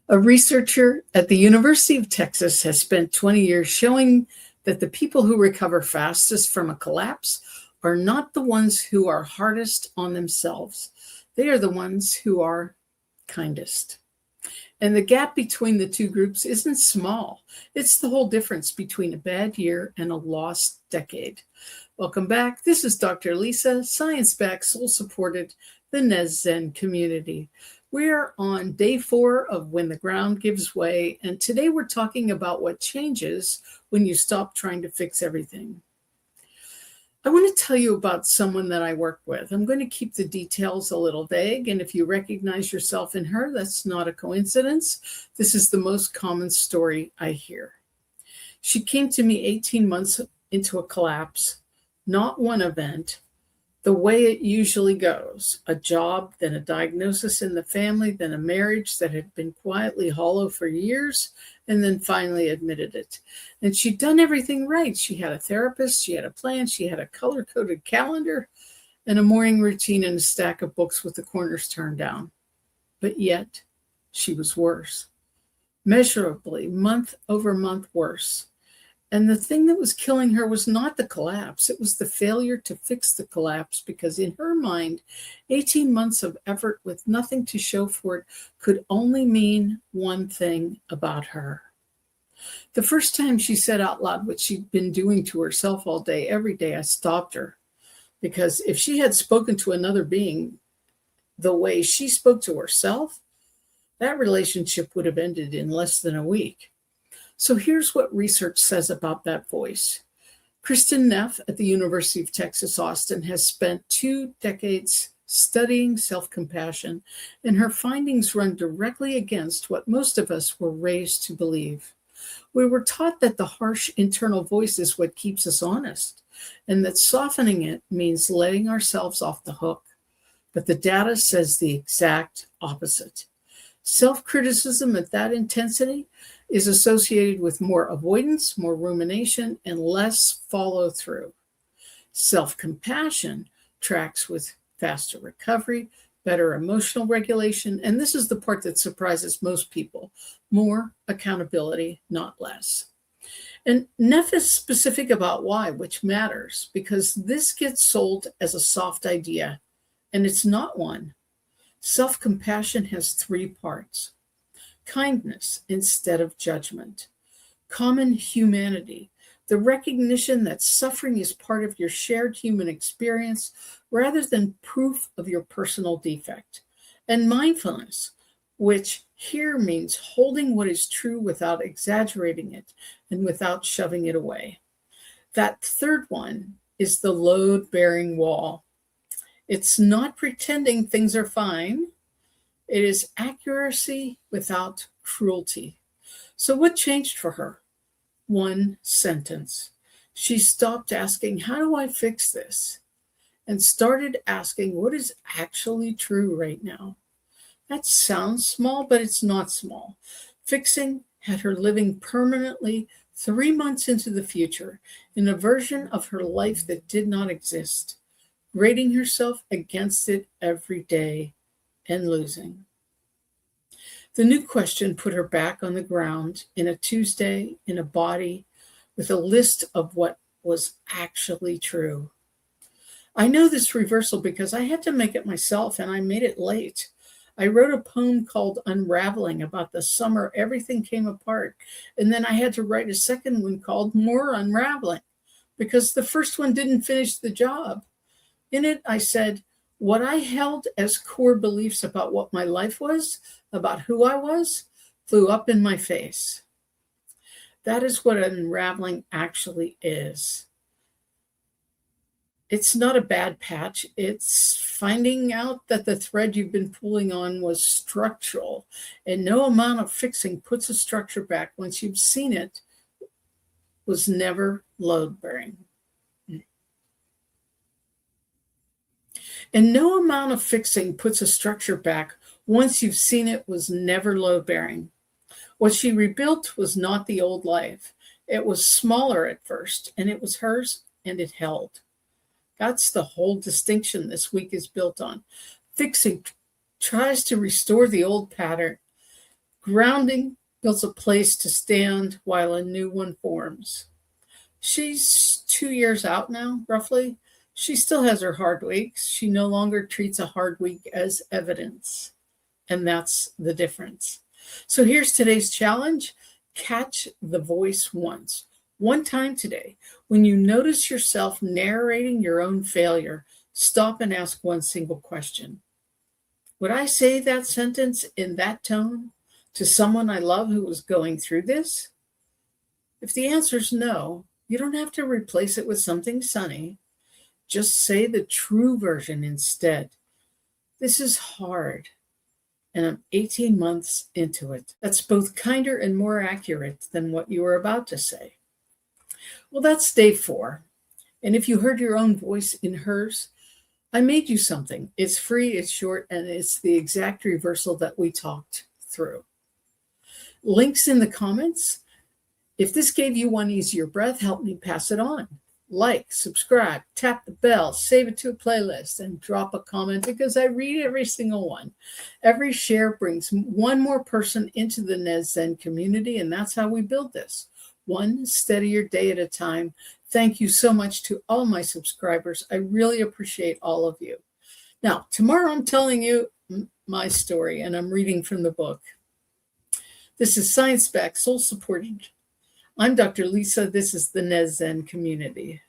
A researcher at the University of Texas has spent 20 years showing that the people who recover fastest from a collapse are not the ones who are hardest on themselves. They are the ones who are kindest. And the gap between the two groups isn't small. It's the whole difference between a bad year and a lost decade. Welcome back. This is Dr. Lisa, science-backed, soul-supported, the Nezzen community. We're on day 4 of When the Ground Gives Way, and today we're talking about what changes when you stop trying to fix everything. I want to tell you about someone that I work with. I'm going to keep the details a little vague, and if you recognize yourself in her, that's not a coincidence. This is the most common story I hear. She came to me 18 months into a collapse, not one event, the way it usually goes: a job, then a diagnosis in the family, then a marriage that had been quietly hollow for years, and then finally admitted it. And she'd done everything right. She had a therapist, she had a plan, she had a color-coded calendar, and a morning routine and a stack of books with the corners turned down. But yet, she was worse. Measurably, month over month worse. And the thing that was killing her was not the collapse. It was the failure to fix the collapse, because in her mind, 18 months of effort with nothing to show for it could only mean one thing about her. The first time she said out loud what she'd been doing to herself all day, every day, I stopped her. Because if she had spoken to another being the way she spoke to herself, that relationship would have ended in less than a week. So here's what research says about that voice. Kristen Neff at the University of Texas, Austin, has spent 2 decades studying self-compassion, and her findings run directly against what most of us were raised to believe. We were taught that the harsh internal voice is what keeps us honest, and that softening it means letting ourselves off the hook. But the data says the exact opposite. Self-criticism at that intensity is associated with more avoidance, more rumination, and less follow-through. Self-compassion tracks with faster recovery, better emotional regulation, and this is the part that surprises most people: more accountability, not less. And Neff is specific about why, which matters, because this gets sold as a soft idea, and it's not one. Self-compassion has 3 parts. Kindness instead of judgment. Common humanity, the recognition that suffering is part of your shared human experience rather than proof of your personal defect. And mindfulness, which here means holding what is true without exaggerating it and without shoving it away. That third one is the load-bearing wall. It's not pretending things are fine. It is accuracy without cruelty. So what changed for her? 1 sentence. She stopped asking, how do I fix this? And started asking, what is actually true right now? That sounds small, but it's not small. Fixing had her living permanently 3 months into the future in a version of her life that did not exist, rating herself against it every day and losing. The new question put her back on the ground in a Tuesday, in a body, with a list of what was actually true. I know this reversal because I had to make it myself, and I made it late. I wrote a poem called Unraveling about the summer everything came apart, and then I had to write a second one called More Unraveling because the first one didn't finish the job. In it, I said, what I held as core beliefs about what my life was, about who I was, flew up in my face. That is what unraveling actually is. It's not a bad patch. It's finding out that the thread you've been pulling on was structural, and no amount of fixing puts a structure back once you've seen it was never load-bearing. And no amount of fixing puts a structure back once you've seen it was never load-bearing. What she rebuilt was not the old life. It was smaller at first, and it was hers, and it held. That's the whole distinction this week is built on. Fixing tries to restore the old pattern. Grounding builds a place to stand while a new one forms. She's 2 years out now, roughly. She still has her hard weeks. She no longer treats a hard week as evidence. And that's the difference. So here's today's challenge. Catch the voice once. One time today, when you notice yourself narrating your own failure, stop and ask one single question. Would I say that sentence in that tone to someone I love who was going through this? If the answer is no, you don't have to replace it with something sunny. Just say the true version instead. This is hard, and I'm 18 months into it. That's both kinder and more accurate than what you were about to say. Well, that's day 4. And if you heard your own voice in hers, I made you something. It's free, it's short, and it's the exact reversal that we talked through. Links in the comments. If this gave you one easier breath, help me pass it on. Like, subscribe, tap the bell, save it to a playlist, and drop a comment because I read every single one. Every share brings one more person into the Nezzen community, and that's how we build this. One steadier day at a time. Thank you so much to all my subscribers. I really appreciate all of you. Now, tomorrow I'm telling you my story, and I'm reading from the book. This is Science Backed, Soul Supported. I'm Dr. Lisa. This is the Nezzen community.